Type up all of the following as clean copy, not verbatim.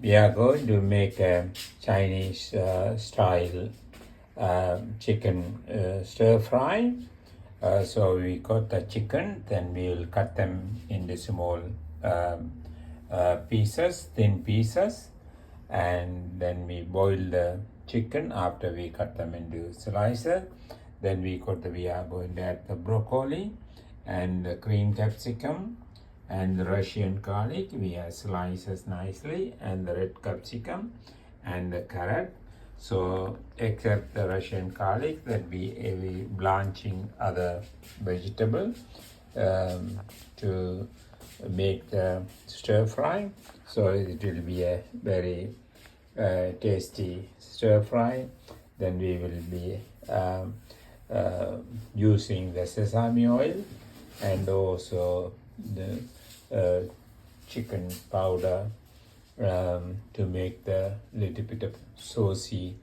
we are going to make a Chinese style chicken stir fry. So we got the chicken, then we will cut them into small pieces, thin pieces, and then we boil the chicken after we cut them into slices. Then we are going to add the broccoli and the green capsicum and the Russian garlic. We have slices nicely, and the red capsicum and the carrot. So except the Russian garlic, that we blanching other vegetable to make the stir fry. So it will be a very tasty stir fry. Then we will be using the sesame oil and also the chicken powder to make the little bit of saucy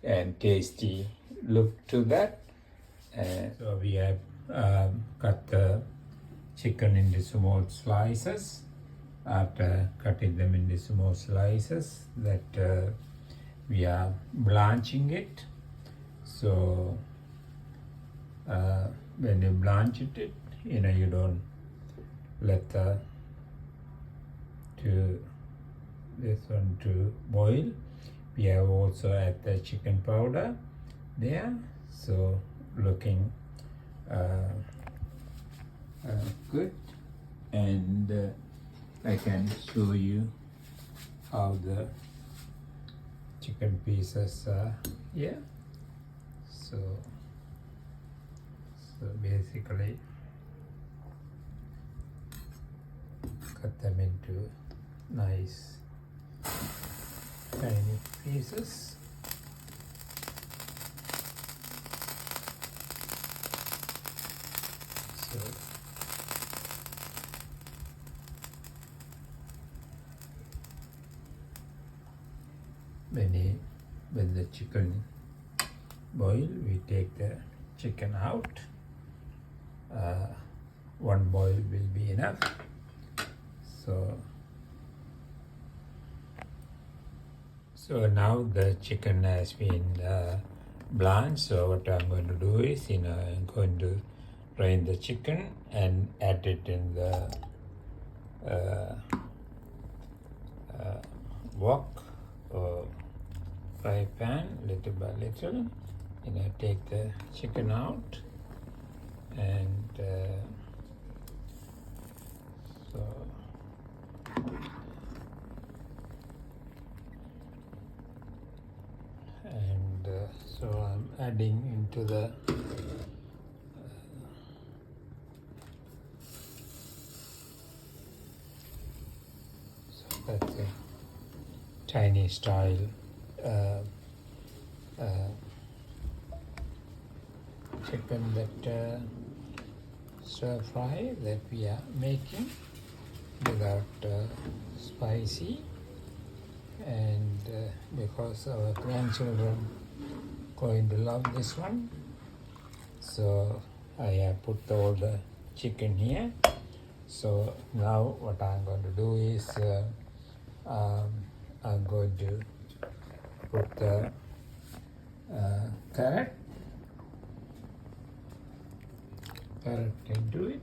and tasty look to that. So we have cut the chicken into small slices. After cutting them into small slices, that we are blanching it. So when you blanch it, you don't let this one to boil. We have also add the chicken powder there, so looking good. And I can show you how the chicken pieces are here. So basically cut them into nice tiny pieces. So when the chicken boil, we take the chicken out. One boil will be enough. So now the chicken has been blanched. So what I'm going to do is, I'm going to drain the chicken and add it in the wok or fry pan, little by little. Take the chicken out, and so I'm adding into the so that's a Chinese style chicken that stir fry that we are making without spicy, and because our grandchildren going to love this one, so I have put all the chicken here. So now what I'm going to do is I'm going to put the carrot into it.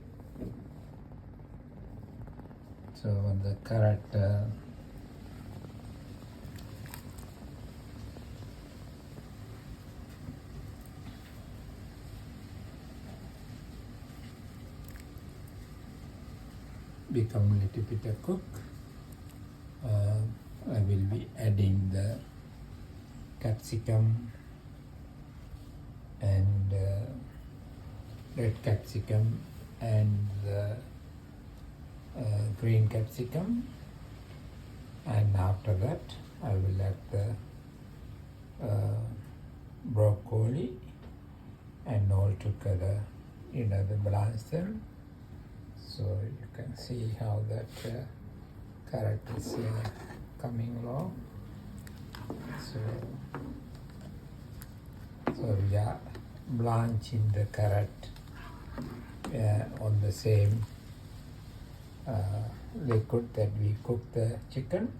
So when the carrot become a little bit cooked, I will be adding the capsicum and red capsicum and the green capsicum, and after that I will add the broccoli, and all together the balance them. So you can see how that carrot is coming along. So we are blanching the carrot on the same liquid that we cook the chicken.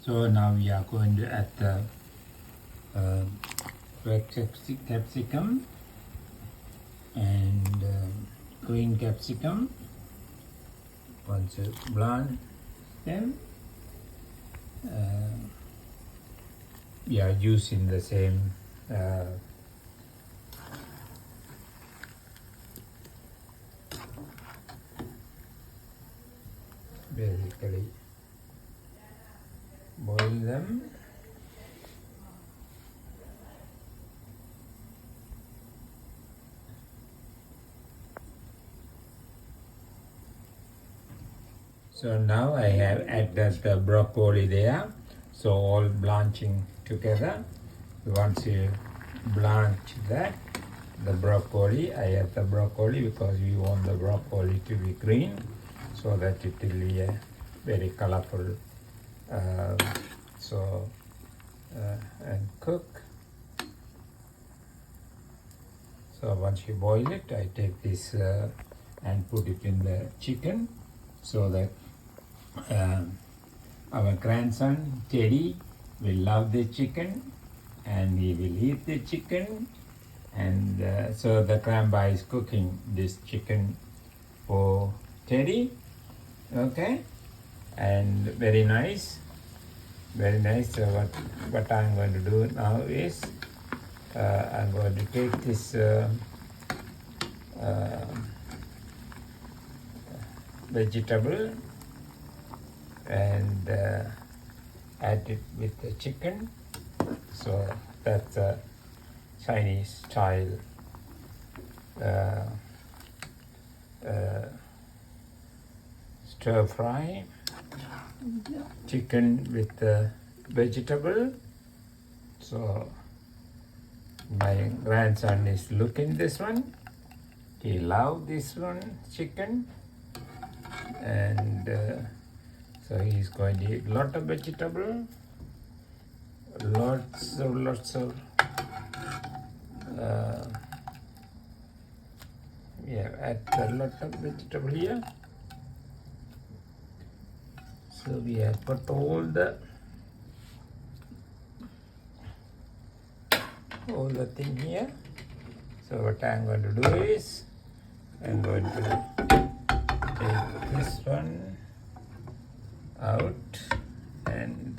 So now we are going to add the red capsicum and green capsicum. Once you blanch them, we are using the same basically boil them. So now I have added the broccoli there, so all blanching together. Once you blanch that, the broccoli, I add the broccoli because we want the broccoli to be green, so that it will be a very colorful. And cook. So once you boil it, I take this and put it in the chicken, so that our grandson Teddy will love the chicken and he will eat the chicken. And so the grandpa is cooking this chicken for Teddy. Okay, and very nice. So what I'm going to do now is I'm going to take this vegetable and add it with the chicken. So that's a Chinese style stir fry chicken with the vegetable. So my grandson is looking this one. He loves this one chicken, and so he's going to eat lot of vegetable, lots of add a lot of vegetable here. So we have put all the thing here. So what I'm going to do is I'm going to take this one out and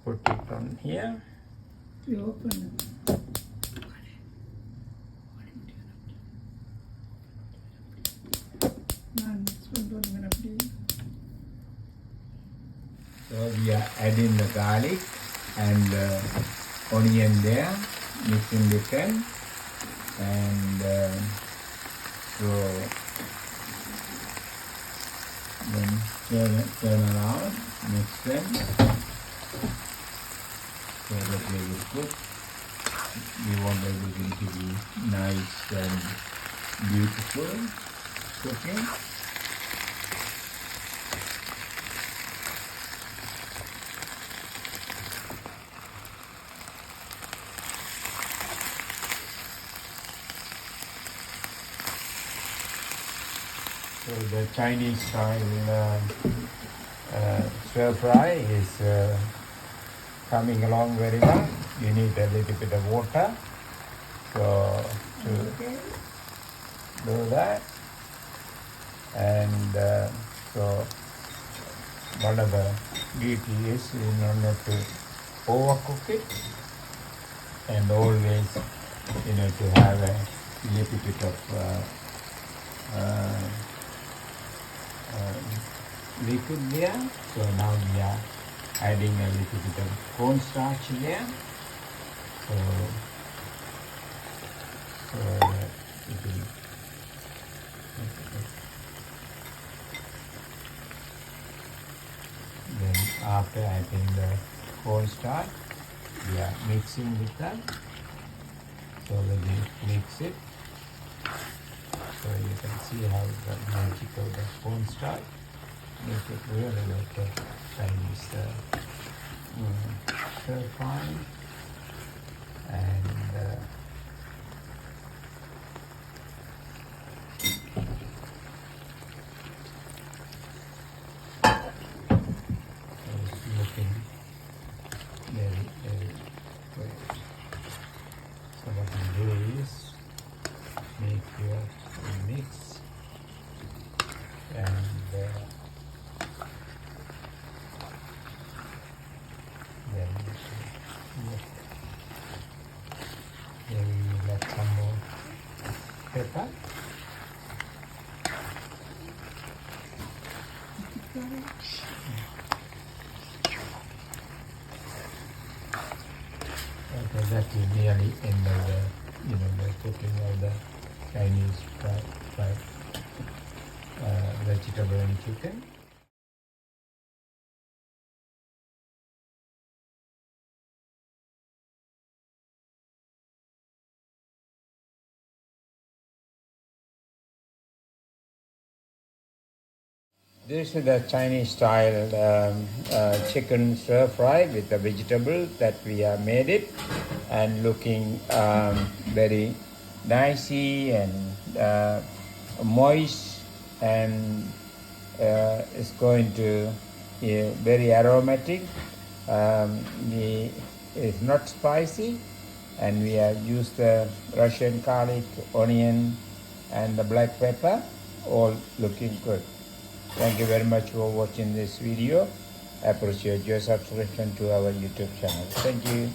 put it on here. You open it. So we are adding the garlic and onion there, mixing the can, and so then turn around, mix them, so that they will cook. We want everything to be nice and beautiful cooking. So the Chinese style stir fry is coming along very well. You need a little bit of water to do that. And so one of the beauty is in order to overcook it, and always to have a little bit of liquid there. So now we are adding a little bit of cornstarch there. So that it will then after adding the cornstarch, we are mixing with that. So when we mix it, so you can see how the magic of the cornstarch make it really like a Chinese stir fry. And it's looking pepper. Okay, that will nearly end of the, the cooking of the Chinese fried vegetable and chicken. This is the Chinese style chicken stir fry with the vegetable that we have made it, and looking very nicey and moist, and it's going to be very aromatic. It's not spicy, and we have used the Russian garlic, onion, and the black pepper, all looking good. Thank you very much for watching this video. I appreciate your subscription to our YouTube channel. Thank you.